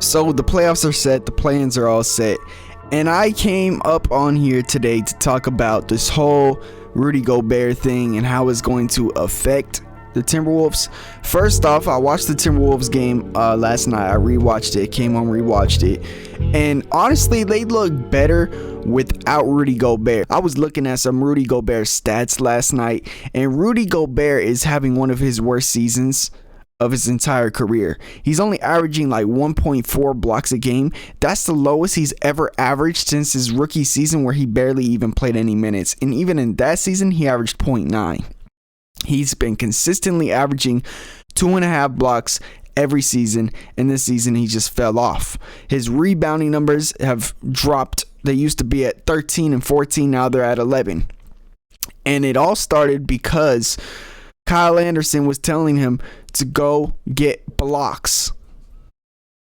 So the playoffs are set, the plans are all set, and I came up on here today to talk about this whole Rudy Gobert thing and how it's going to affect the Timberwolves. First off, I watched the Timberwolves game last night. I rewatched it, came home, rewatched it, and honestly, they look better without Rudy Gobert. I was looking at some Rudy Gobert stats last night, and Rudy Gobert is having one of his worst seasons of his entire career. He's only averaging like 1.4 blocks a game. That's the lowest he's ever averaged since his rookie season, where he barely even played any minutes. And even in that season, he averaged 0.9. He's been consistently averaging 2.5 blocks every season, and this season he just fell off. His rebounding numbers have dropped. They used to be at 13 and 14, now they're at 11. And it all started because Kyle Anderson was telling him to go get blocks,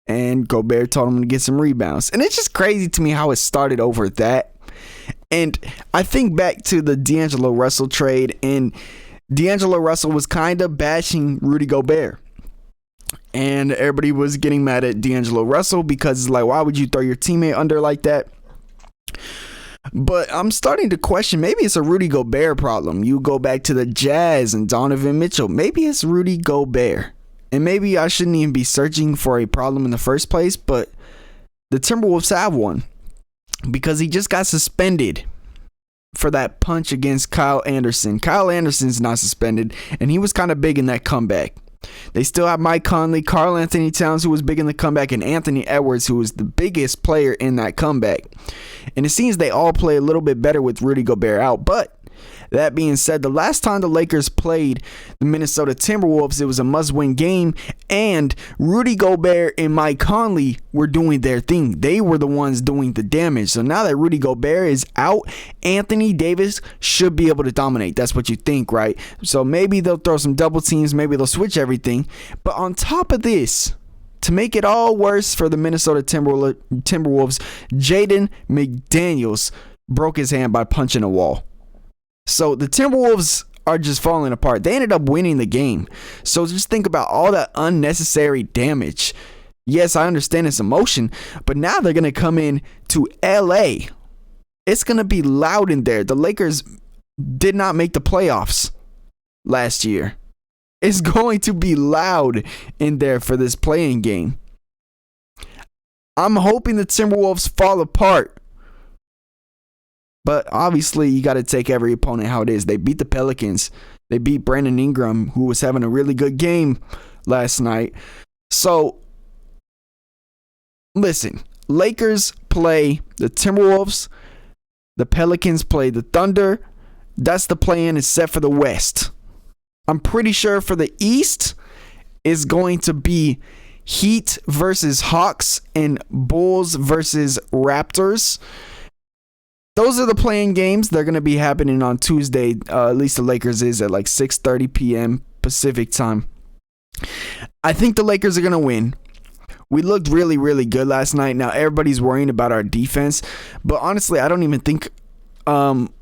and Gobert told him to get some rebounds. And it's just crazy to me how it started over that. And I think back to the D'Angelo Russell trade, and D'Angelo Russell was kind of bashing Rudy Gobert, and everybody was getting mad at D'Angelo Russell because it's like, why would you throw your teammate under like that? But I'm starting to question, maybe it's a Rudy Gobert problem. You go back to the Jazz and Donovan Mitchell. Maybe it's Rudy Gobert. And maybe I shouldn't even be searching for a problem in the first place, but the Timberwolves have one, because he just got suspended for that punch against Kyle Anderson. Kyle Anderson's not suspended, and he was kind of big in that comeback. They still have Mike Conley, Karl Anthony Towns, who was big in the comeback, and Anthony Edwards, who was the biggest player in that comeback. And it seems they all play a little bit better with Rudy Gobert out. But that being said, the last time the Lakers played the Minnesota Timberwolves, it was a must-win game, and Rudy Gobert and Mike Conley were doing their thing. They were the ones doing the damage. So now that Rudy Gobert is out, Anthony Davis should be able to dominate. That's what you think, right? So maybe they'll throw some double teams, maybe they'll switch everything. But on top of this, to make it all worse for the Minnesota Timberwolves, Jaden McDaniels broke his hand by punching a wall. So the Timberwolves are just falling apart. They ended up winning the game. So just think about all that unnecessary damage. Yes, I understand it's emotion, but now they're going to come in to LA. It's going to be loud in there. The Lakers did not make the playoffs last year. It's going to be loud in there for this playing game. I'm hoping the Timberwolves fall apart. But obviously, you got to take every opponent how it is. They beat the Pelicans. They beat Brandon Ingram, who was having a really good game last night. So, listen, Lakers play the Timberwolves. The Pelicans play the Thunder. That's the play-in. It's set for the West. I'm pretty sure for the East, it's going to be Heat versus Hawks and Bulls versus Raptors. Those are the playing games. They're going to be happening on Tuesday. At least the Lakers is at like 6:30 p.m. Pacific time. I think the Lakers are going to win. We looked really, really good last night. Now, everybody's worrying about our defense. But honestly, I don't even think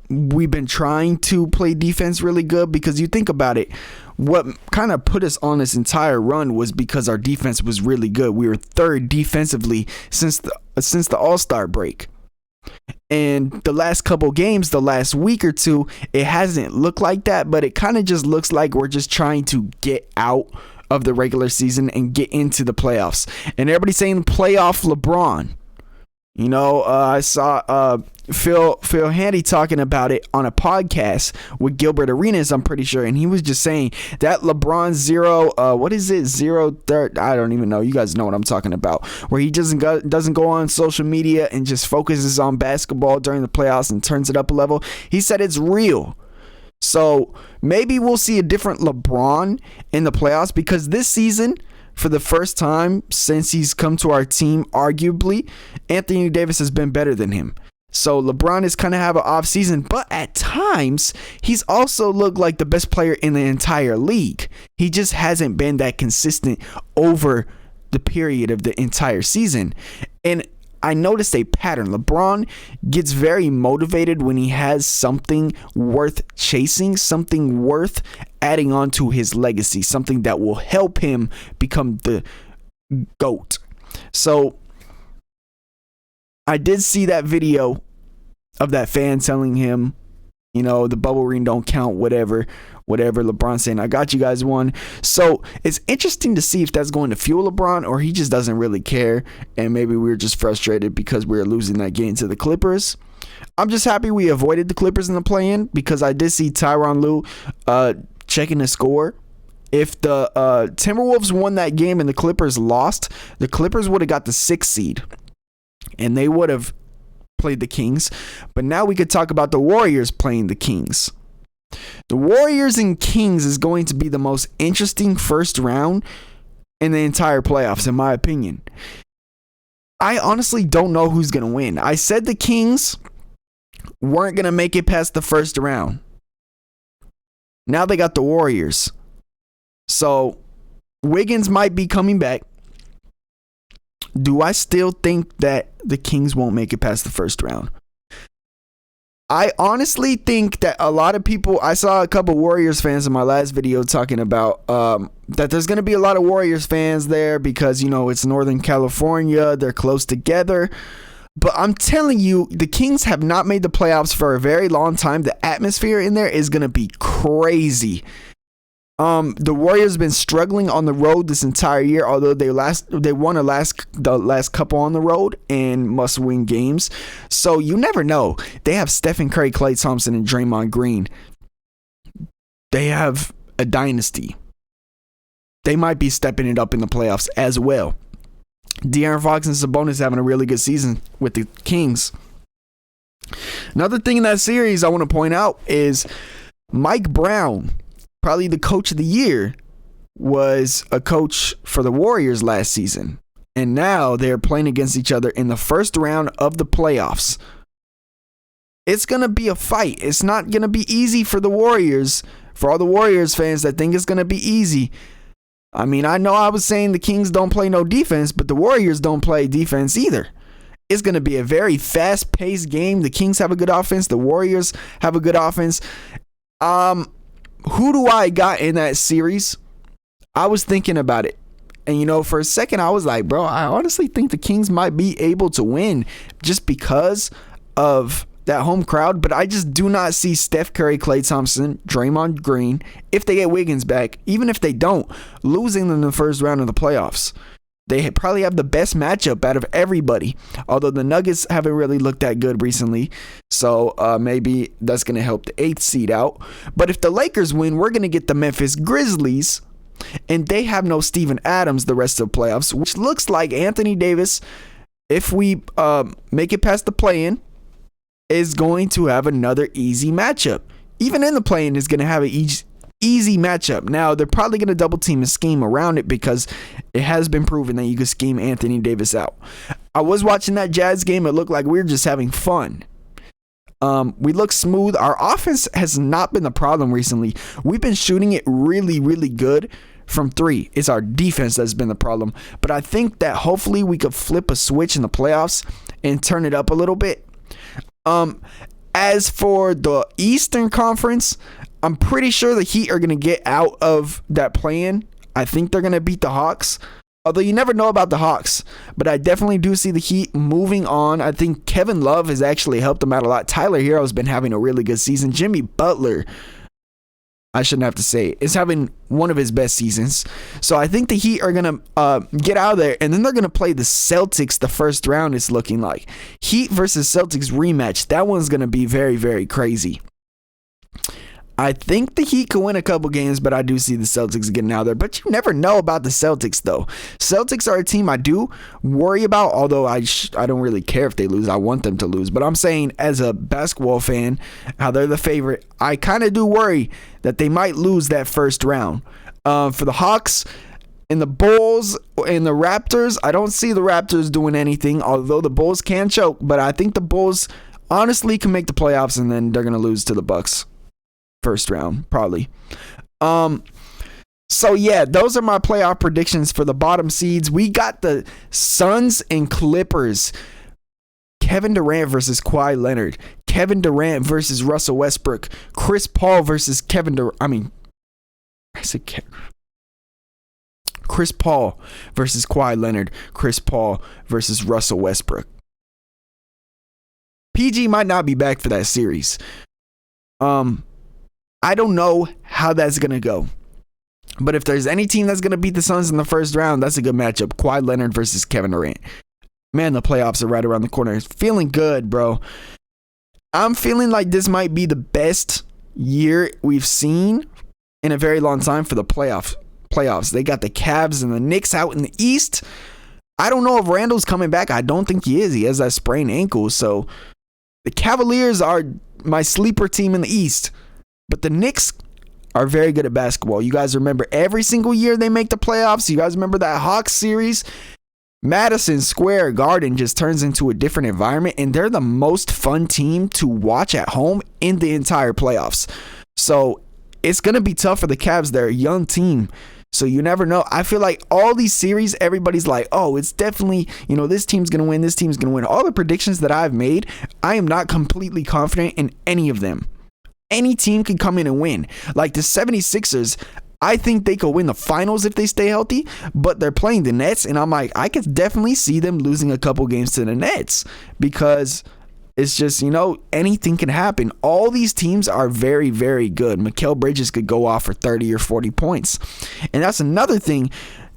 we've been trying to play defense really good, because you think about it, what kind of put us on this entire run was because our defense was really good. We were third defensively since the All-Star break. And the last couple games, the last week or two, it hasn't looked like that, but it kind of just looks like we're just trying to get out of the regular season and get into the playoffs. And everybody's saying playoff LeBron. You know, I saw Phil Handy talking about it on a podcast with Gilbert Arenas, I'm pretty sure, and he was just saying that LeBron zero third, I don't even know, you guys know what I'm talking about, where he doesn't go on social media and just focuses on basketball during the playoffs and turns it up a level. He said it's real. So maybe we'll see a different LeBron in the playoffs, because this season, for the first time since he's come to our team, arguably, Anthony Davis has been better than him. So LeBron is kind of have an off season, but at times he's also looked like the best player in the entire league. He just hasn't been that consistent over the period of the entire season. And I noticed a pattern. LeBron gets very motivated when he has something worth chasing, something worth adding on to his legacy, something that will help him become the GOAT. So I did see that video of that fan telling him, you know, the bubble ring don't count, whatever LeBron saying, I got you guys one. So it's interesting to see if that's going to fuel LeBron or he just doesn't really care, and maybe we're just frustrated because we're losing that game to the Clippers. I'm just happy we avoided the Clippers in the play-in, because I did see Tyronn Lue checking the score. If the Timberwolves won that game and the Clippers lost, the Clippers would have got the 6th seed and they would have played the Kings. But now we could talk about the Warriors playing the Kings. The Warriors and Kings is going to be the most interesting first round in the entire playoffs, in my opinion. I honestly don't know who's going to win. I said the Kings weren't going to make it past the first round. Now they got the Warriors. So Wiggins might be coming back. Do I still think that the Kings won't make it past the first round? I honestly think that a lot of people, I saw a couple Warriors fans in my last video talking about that there's going to be a lot of Warriors fans there because, you know, it's Northern California. They're close together. But I'm telling you, the Kings have not made the playoffs for a very long time. The atmosphere in there is going to be crazy. The Warriors have been struggling on the road this entire year, although they won the last couple on the road and must-win games. So you never know. They have Stephen Curry, Klay Thompson, and Draymond Green. They have a dynasty. They might be stepping it up in the playoffs as well. De'Aaron Fox and Sabonis having a really good season with the Kings. Another thing in that series I want to point out is Mike Brown, probably the coach of the year, was a coach for the Warriors last season. And now they're playing against each other in the first round of the playoffs. It's going to be a fight. It's not going to be easy for the Warriors, for all the Warriors fans that think it's going to be easy. I mean, I know I was saying the Kings don't play no defense, but the Warriors don't play defense either. It's going to be a very fast-paced game. The Kings have a good offense. The Warriors have a good offense. Who do I got in that series? I was thinking about it. And, you know, for a second, I was like, bro, I honestly think the Kings might be able to win just because of that home crowd. But I just do not see Steph Curry, Klay Thompson, Draymond Green, if they get Wiggins back, even if they don't, losing in the first round of the playoffs. They probably have the best matchup out of everybody, although the Nuggets haven't really looked that good recently. So maybe that's going to help the 8th seed out. But if the Lakers win, we're going to get the Memphis Grizzlies, and they have no Steven Adams the rest of the playoffs, which looks like Anthony Davis, if we make it past the play-in, is going to have another easy matchup. Even in the play-in, is going to have an easy matchup. Now, they're probably going to double team and scheme around it because it has been proven that you can scheme Anthony Davis out. I was watching that Jazz game. It looked like we were just having fun. We look smooth. Our offense has not been the problem recently. We've been shooting it really, really good from 3. It's our defense that's been the problem. But I think that hopefully we could flip a switch in the playoffs and turn it up a little bit. As for the Eastern Conference, I'm pretty sure the Heat are going to get out of that play-in. I think they're going to beat the Hawks. Although you never know about the Hawks. But I definitely do see the Heat moving on. I think Kevin Love has actually helped them out a lot. Tyler Hero's been having a really good season. Jimmy Butler, I shouldn't have to say it, is having one of his best seasons. So I think the Heat are going to get out of there. And then they're going to play the Celtics the first round, it's looking like. Heat versus Celtics rematch. That one's going to be very, very crazy. I think the Heat can win a couple games, but I do see the Celtics getting out there. But you never know about the Celtics, though. Celtics are a team I do worry about, although I don't really care if they lose. I want them to lose. But I'm saying, as a basketball fan, how they're the favorite, I kind of do worry that they might lose that first round. For the Hawks and the Bulls and the Raptors, I don't see the Raptors doing anything, although the Bulls can choke. But I think the Bulls honestly can make the playoffs, and then they're going to lose to the Bucks. First round, probably. So yeah, those are my playoff predictions for the bottom seeds. We got the Suns and Clippers. Kevin Durant versus Kawhi Leonard. Kevin Durant versus Russell Westbrook. Chris Paul versus Kevin Durant. Chris Paul versus Kawhi Leonard. Chris Paul versus Russell Westbrook. PG might not be back for that series. I don't know how that's going to go. But if there's any team that's going to beat the Suns in the first round, that's a good matchup. Kawhi Leonard versus Kevin Durant. Man, the playoffs are right around the corner. It's feeling good, bro. I'm feeling like this might be the best year we've seen in a very long time for the playoffs. They got the Cavs and the Knicks out in the East. I don't know if Randall's coming back. I don't think he is. He has that sprained ankle. So the Cavaliers are my sleeper team in the East. But the Knicks are very good at basketball. You guys remember every single year they make the playoffs. You guys remember that Hawks series? Madison Square Garden just turns into a different environment, and they're the most fun team to watch at home in the entire playoffs. So it's going to be tough for the Cavs. They're a young team, so you never know. I feel like all these series, everybody's like, oh, it's definitely, this team's going to win, this team's going to win. All the predictions that I've made, I am not completely confident in any of them. Any team can come in and win. Like the 76ers, I think they could win the finals if they stay healthy, but they're playing the Nets, and I'm like, I could definitely see them losing a couple games to the Nets because it's just, anything can happen. All these teams are very, very good. Mikal Bridges could go off for 30 or 40 points. And that's another thing.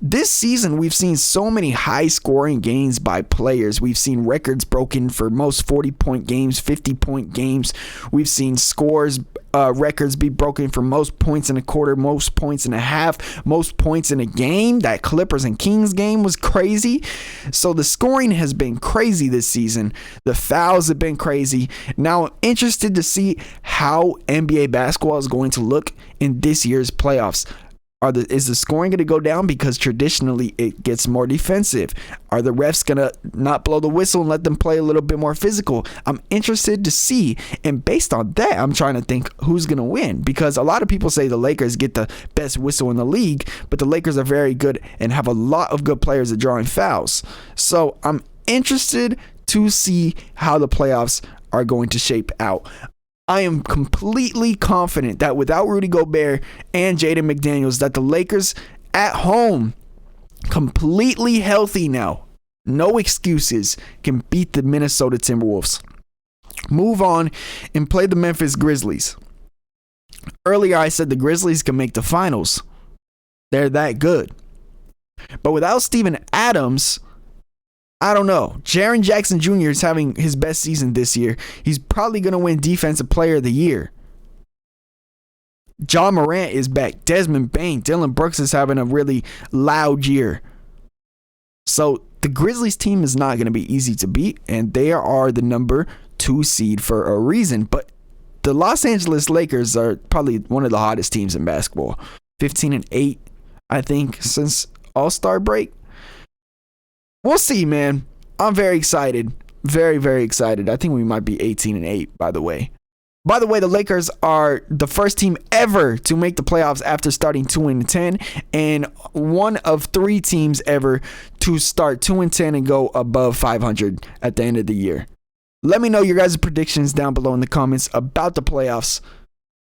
This season, we've seen so many high-scoring games by players. We've seen records broken for most 40-point games, 50-point games. We've seen records be broken for most points in a quarter, most points in a half, most points in a game. That Clippers and Kings game was crazy. So the scoring has been crazy this season. The fouls have been crazy. Now I'm interested to see how NBA basketball is going to look in this year's playoffs. Is the scoring going to go down because traditionally it gets more defensive? Are the refs going to not blow the whistle and let them play a little bit more physical? I'm interested to see. And based on that, I'm trying to think who's going to win, because a lot of people say the Lakers get the best whistle in the league, but the Lakers are very good and have a lot of good players at drawing fouls. So I'm interested to see how the playoffs are going to shape out. I am completely confident that without Rudy Gobert and Jaden McDaniels, that the Lakers at home, completely healthy now, no excuses, can beat the Minnesota Timberwolves. Move on and play the Memphis Grizzlies. Earlier I said the Grizzlies can make the finals. They're that good. But without Steven Adams, I don't know. Jaren Jackson Jr. is having his best season this year. He's probably going to win Defensive Player of the Year. John Morant is back. Desmond Bane. Dylan Brooks is having a really loud year. So the Grizzlies team is not going to be easy to beat, and they are the number 2 seed for a reason. But the Los Angeles Lakers are probably one of the hottest teams in basketball. 15-8, I think, since All-Star break. We'll see, man. I'm very excited. Very, very excited. I think we might be 18-8, by the way. By the way, the Lakers are the first team ever to make the playoffs after starting 2-10, and one of 3 teams ever to start 2-10 and go above 500 at the end of the year. Let me know your guys' predictions down below in the comments about the playoffs.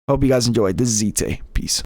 Hope you guys enjoyed. This is ZTAY. Peace.